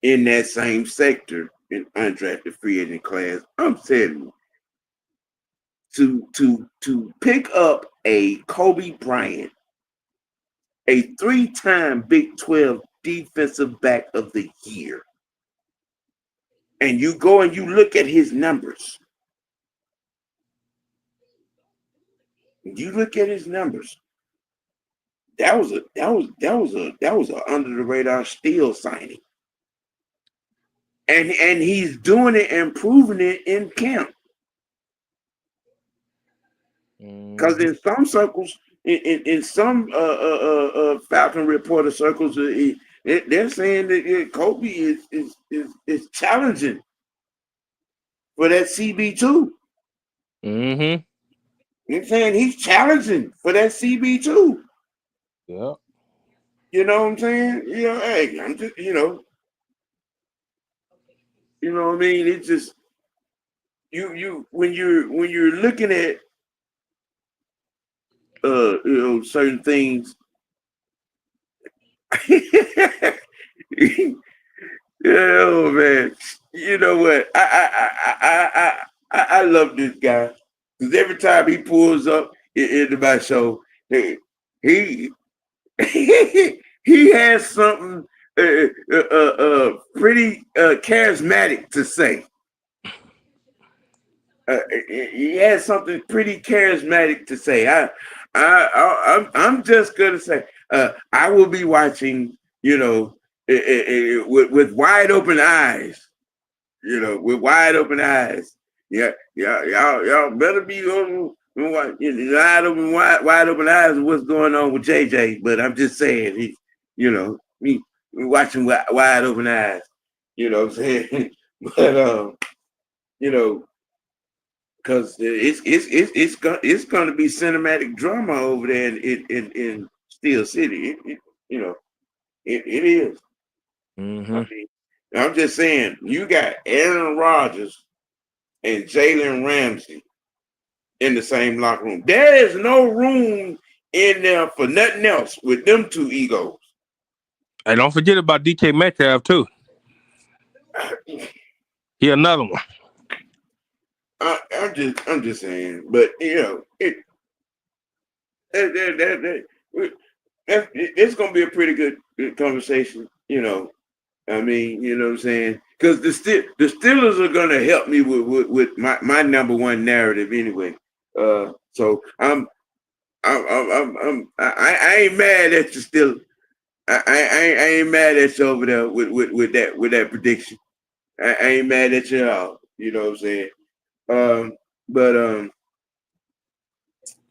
Speaker 1: in that same sector, in undrafted free agent class, I'm telling you, to pick up a Kobe Bryant, a 3-time Big 12 defensive back of the year, and you go and you look at his numbers. You look at his numbers. That was a under the radar steal signing. And he's doing it and proving it in camp. Because in some circles, in some Falcon reporter circles, they're saying that Kobe is challenging for that CB2. They're saying he's challenging for that CB2.
Speaker 2: Yeah.
Speaker 1: You know what I'm saying? You know, hey, I'm just, you know what I mean? It's just you when you're looking at you know, certain things. Oh man, you know what? I love this guy, because every time he pulls up into my show, he he has something pretty charismatic to say. He has something pretty charismatic to say. I'm just gonna say, I will be watching, you know, with wide open eyes, you know, with wide open eyes. Yeah, y'all better be on wide open eyes of what's going on with JJ. But I'm just saying, he, you know, me watching wide open eyes. You know what I'm saying? But you know, because it's going to be cinematic drama over there in Steel City. You know, it is. I mean, I'm just saying, you got Aaron Rodgers and Jalen Ramsey in the same locker room. There is no room in there for nothing else with them two egos.
Speaker 2: And don't forget about DK Metcalf too. He another one.
Speaker 1: I'm just saying, but you know, it's gonna be a pretty good conversation, you know. I mean, you know what I'm saying? Because the Steelers are gonna help me with my number one narrative anyway. So I ain't mad at you still. I ain't mad at you over there with that prediction. I ain't mad at you at all. You know what I'm saying? But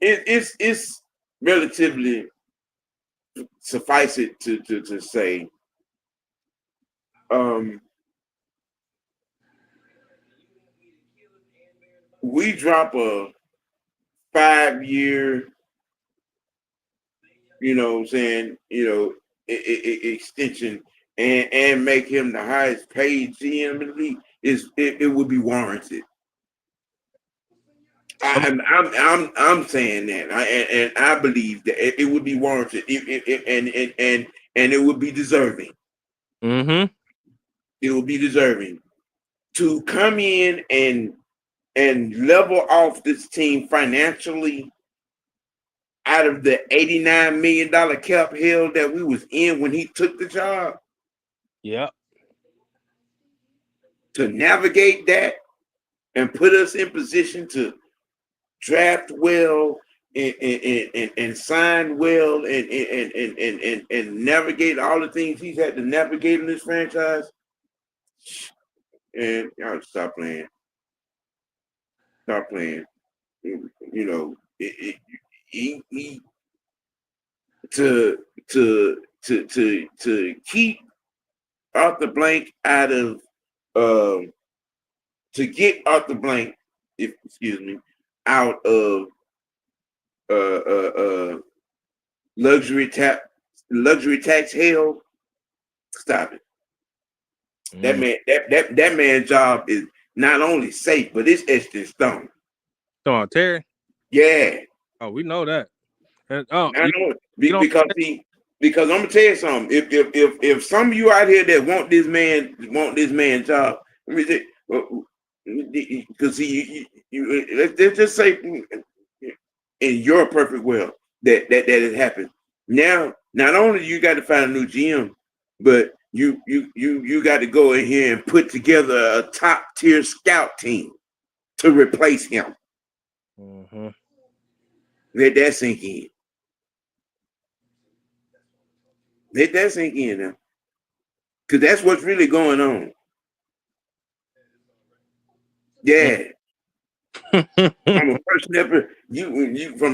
Speaker 1: it's relatively suffice it to say we drop a 5 year, you know what I'm saying, extension and make him the highest paid GM in the league, it would be warranted. I'm saying that, and I believe that it would be warranted, and it would be deserving.
Speaker 2: Mm-hmm.
Speaker 1: It would be deserving to come in and level off this team financially out of the $89 million cap hell that we was in when he took the job.
Speaker 2: Yeah.
Speaker 1: To navigate that and put us in position to draft well and sign well and navigate all the things he's had to navigate in this franchise. And y'all stop playing. Stop playing. You know, he to keep Arthur Blank out of to get Arthur Blank, out of luxury tax hell. Stop it. That man's job is not only safe, but it's etched in stone.
Speaker 2: Come on, Terry.
Speaker 1: Yeah.
Speaker 2: Oh, we know that. And,
Speaker 1: I know it. Because I'm gonna tell you something. If some of you out here that want this man job, let me say, because let's just say in your perfect world that has happened. Now, not only you got to find a new GM, but you got to go in here and put together a top tier scout team to replace him.
Speaker 2: Mm-hmm.
Speaker 1: Let that sink in. Let that sink in now. Because that's what's really going on. Yeah. From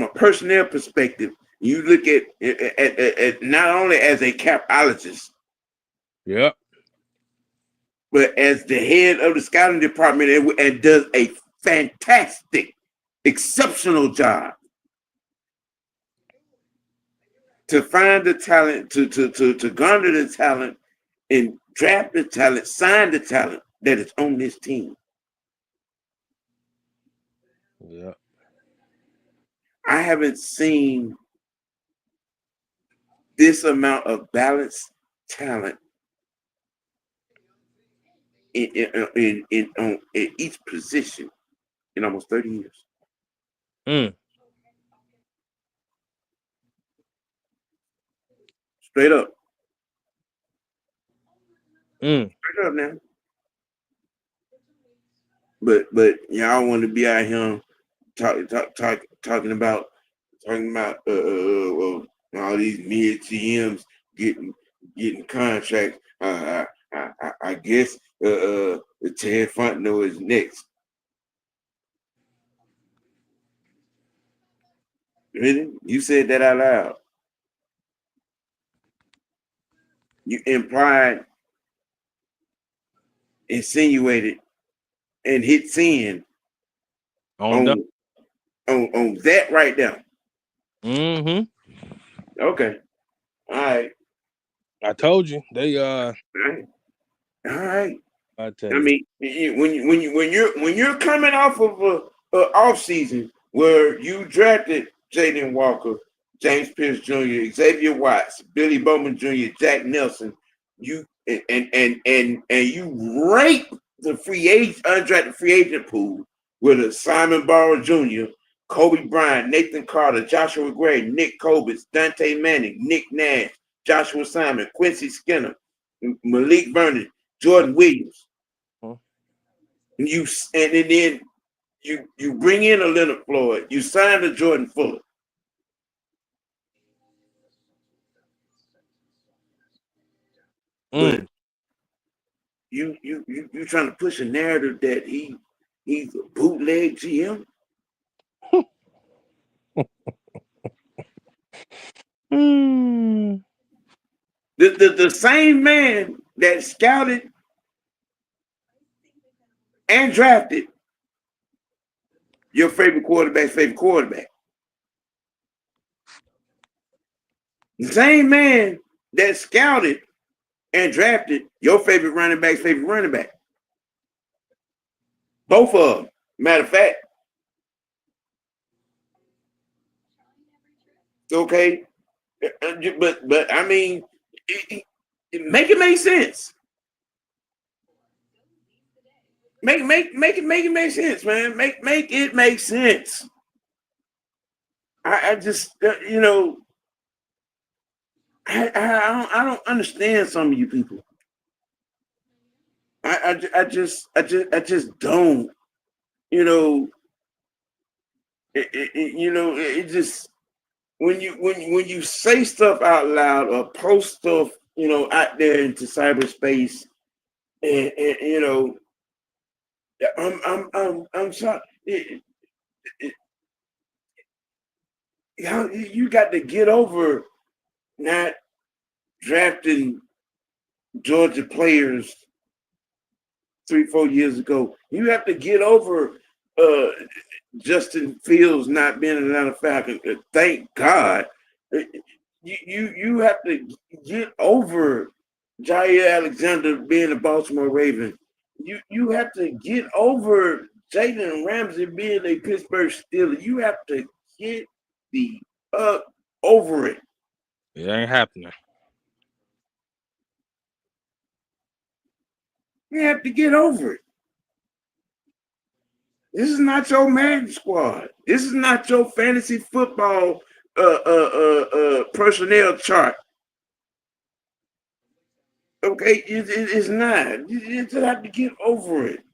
Speaker 1: a personnel perspective, you look at not only as a capologist,
Speaker 2: yeah,
Speaker 1: but as the head of the scouting department and does a fantastic, exceptional job to find the talent, to garner the talent, and draft the talent, sign the talent that is on this team.
Speaker 2: Yeah.
Speaker 1: I haven't seen this amount of balanced talent in each position in almost 30 years.
Speaker 2: Mm.
Speaker 1: Straight up.
Speaker 2: Mm.
Speaker 1: Straight up now. But y'all want to be out here talking about all these mid GMs getting contracts. I guess Ted Fontenote is next. Really? You said that out loud. You implied, insinuated, and hit sin on that right there.
Speaker 2: Mm-hmm.
Speaker 1: Okay. All right.
Speaker 2: I told you they
Speaker 1: All right.
Speaker 2: I tell
Speaker 1: I
Speaker 2: you.
Speaker 1: mean, when you're coming off of a off season where you drafted Jaden Walker, James Pierce Jr., Xavier Watts, Billy Bowman Jr., Jack Nelson, you and you rape the undrafted free agent pool with a Simon Barrow Jr., Kobe Bryant, Nathan Carter, Joshua Gray, Nick Kobitz, Dante Manning, Nick Nash, Joshua Simon, Quincy Skinner, Malik Vernon, Jordan Williams.
Speaker 2: Hmm.
Speaker 1: And then you bring in a Leonard Floyd, you sign a Jordan Fuller. But you trying to push a narrative that he's a bootleg GM. The same man that scouted and drafted your favorite quarterback's favorite quarterback. The same man that scouted and drafted your favorite running back's favorite running back. Both of them. Matter of fact. Okay. But I mean, make it make sense. Make it make sense, man. Make it make sense. I just I don't understand some of you people. I just don't. It just when you say stuff out loud or post stuff, out there into cyberspace, and I'm sorry. You got to get over not drafting Georgia players 3-4 years ago. You have to get over Justin Fields not being an Atlanta Falcon. Thank God. You have to get over Jair Alexander being a Baltimore Raven. You have to get over Jalen Ramsey being a Pittsburgh Steeler. You have to get the over it.
Speaker 2: It ain't happening.
Speaker 1: You have to get over it. This is not your Madden squad. This is not your fantasy football personnel chart. Okay, it's not. You just have to get over it.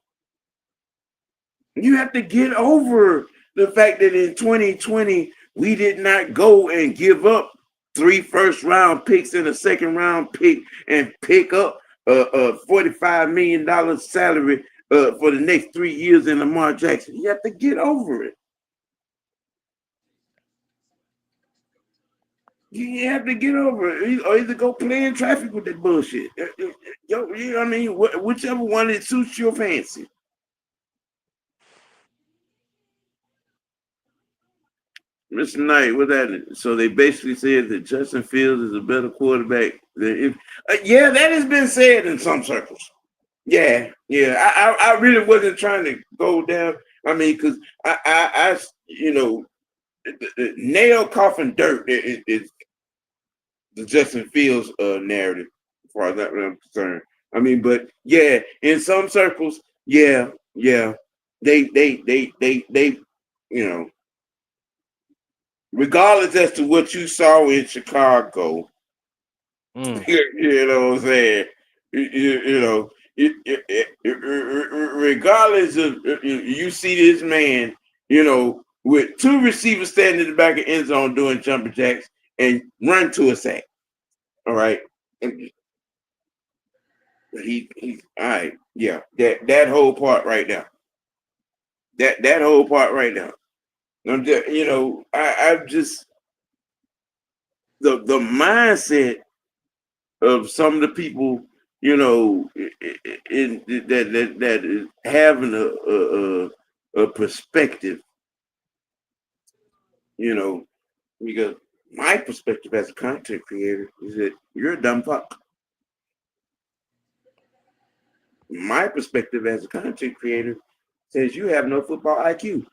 Speaker 1: You have to get over the fact that in 2020 we did not go and give up 3 first-round picks and a second-round pick and pick up a $45 million salary for the next 3 years in Lamar Jackson. You have to get over it. You have to get over it, or either go play in traffic with that bullshit. You know what I mean? Whichever one that suits your fancy. Mr. Knight, what that? So they basically said that Justin Fields is a better quarterback than yeah, that has been said in some circles. Yeah. I really wasn't trying to go down. I mean, because I nail coffin dirt is the Justin Fields narrative, as far as that I'm concerned. I mean, but yeah, in some circles, yeah, they regardless as to what you saw in Chicago, you know what I'm saying? Regardless of you see this man, with 2 receivers standing in the back of the end zone doing jumper jacks and run to a sack. All right. He's all right. Yeah, that whole part right now. That whole part right now. I'm just, I just the mindset of some of the people, that is having a perspective, because my perspective as a content creator is that you're a dumb fuck. My perspective as a content creator says you have no football IQ.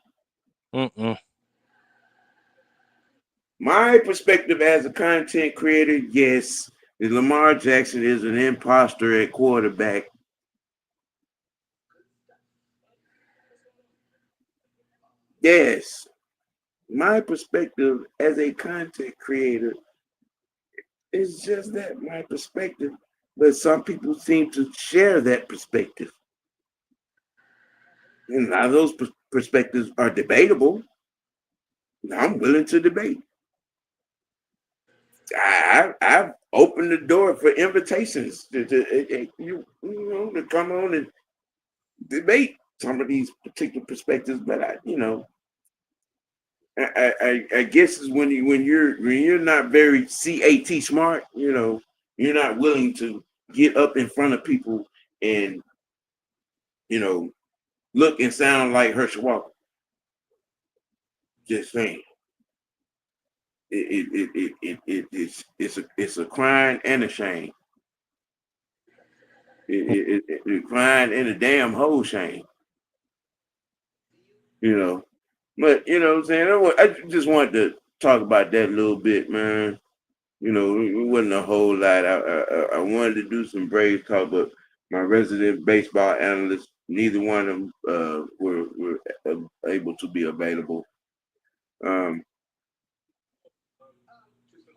Speaker 1: My perspective as a content creator, yes, Lamar Jackson is an imposter at quarterback. Yes. My perspective as a content creator is just that, my perspective. But some people seem to share that perspective. And a lot of those perspectives are debatable. I'm willing to debate. I've opened the door for invitations to come on and debate some of these particular perspectives. But I guess is when you're not very CAT smart, you're not willing to get up in front of people and look and sound like Herschel Walker. Just saying, it's a crime and a shame. It crying and a damn whole shame. But what I'm saying, I just wanted to talk about that a little bit, man. It wasn't a whole lot. I wanted to do some Braves talk, but my resident baseball analyst, neither one of them were able to be available.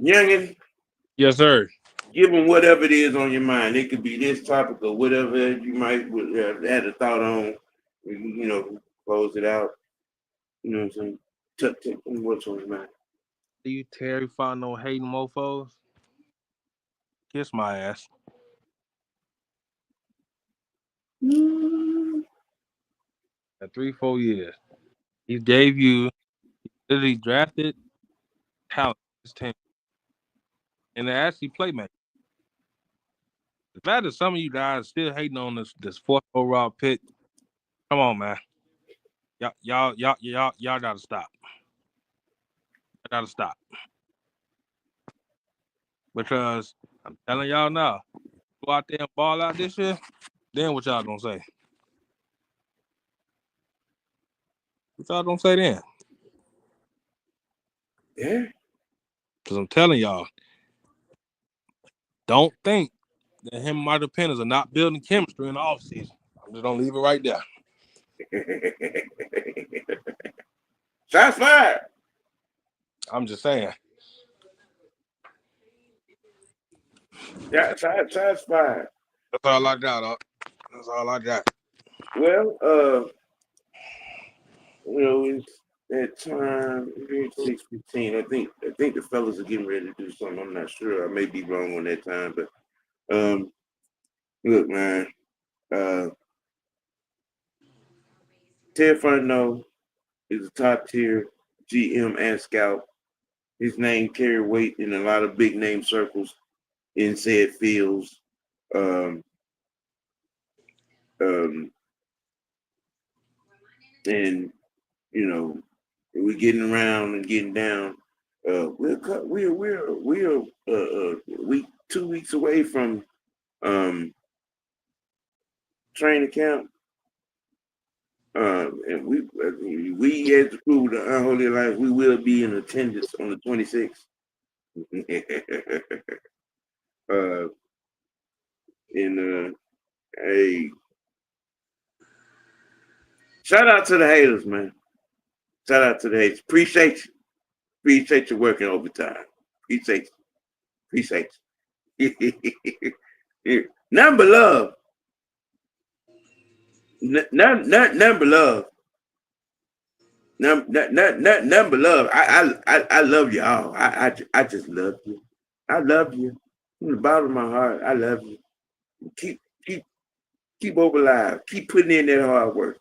Speaker 1: Youngin,
Speaker 2: Yes, sir.
Speaker 1: give them whatever it is on your mind. It could be this topic or whatever you might have had a thought on. Close it out. You know what I'm saying? What's on your mind?
Speaker 2: You Terry Fontenote hating mofos? Kiss my ass. At 3-4 years, he gave you literally drafted talent in his team, and they actually playmaker. The fact that some of you guys still hating on this fourth overall pick, come on, man. Y'all gotta stop. I gotta stop. Because I'm telling y'all now, go out there and ball out this year, then what y'all gonna say? What y'all gonna say then?
Speaker 1: Yeah.
Speaker 2: Because I'm telling y'all, don't think that him and Michael Pennis are not building chemistry in the offseason. I'm just gonna leave it right there.
Speaker 1: Shots fired.
Speaker 2: I'm just saying.
Speaker 1: Yeah, shots fired.
Speaker 2: That's all I got, Doc. That's all I got.
Speaker 1: Well, it's that time. It's 6:15. I think the fellas are getting ready to do something. I'm not sure. I may be wrong on that time, but look, man. Ted Fontenote is a top tier GM and scout. His name carried weight in a lot of big name circles in said fields. Um, um, and we're getting around and getting down. We're week 2 weeks away from training camp. And we as the crew, the Unholy Alliance, we will be in attendance on the 26th. And hey, shout out to the haters, man. Shout out to the haters. Appreciate you working overtime. Appreciate you. Number love. Number love. Number love. I love you all. I just love you. I love you from the bottom of my heart. I love you. Keep keep keep over alive. Keep putting in that hard work.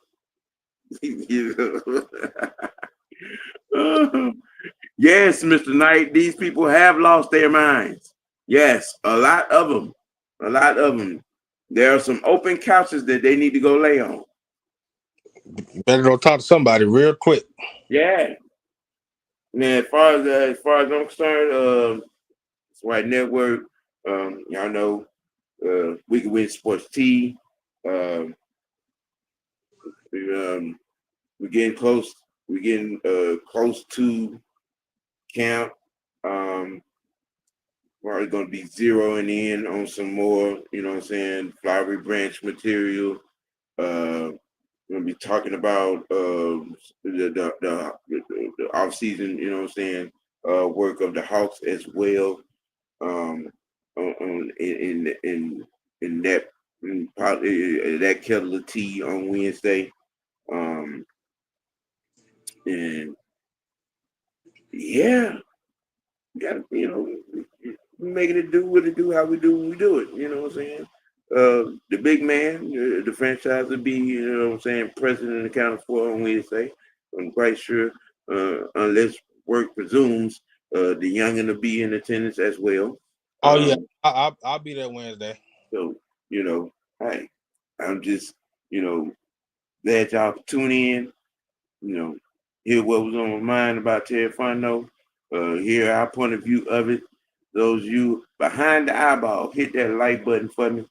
Speaker 1: Yes, Mr. Knight. These people have lost their minds. Yes, a lot of them. A lot of them. There are some open couches that they need to go lay on.
Speaker 2: Better go talk to somebody real quick.
Speaker 1: Yeah. Man, as far as I'm concerned, it's White Network. Y'all know, we can win sports T. Um, we're getting close. We're getting close to camp. Probably going to be zeroing in on some more. You know what I'm saying? Flowery branch material. We're going to be talking about the off season. You know what I'm saying? Work of the Hawks as well. in that that kettle of tea on Wednesday. Um, and yeah, got making it do what it do, how we do it. You know what I'm saying? The big man, the franchise would be, you know what I'm saying, present and accounted for on Wednesday. I'm quite sure, unless work presumes, the youngin will be in attendance as well.
Speaker 2: Oh yeah, I'll be there Wednesday.
Speaker 1: So, hey, I'm just, you know, glad y'all tune in, hear what was on my mind about Terry Fontenote, hear our point of view of it. Those of you behind the eyeball, hit that like button for me.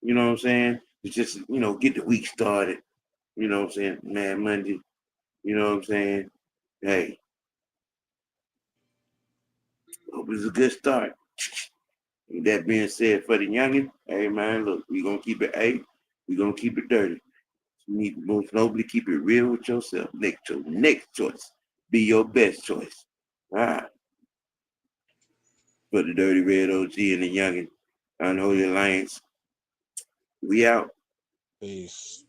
Speaker 1: You know what I'm saying? To just, get the week started. You know what I'm saying? Mad Monday. You know what I'm saying? Hey, hope it's a good start. With that being said, for the youngin, hey man, look, we gonna keep it we gonna keep it dirty. You need to most nobly keep it real with yourself. Next choice. Be your best choice. All right. For the Dirty Red OG and the youngin. Unholy Alliance. We out.
Speaker 2: Peace.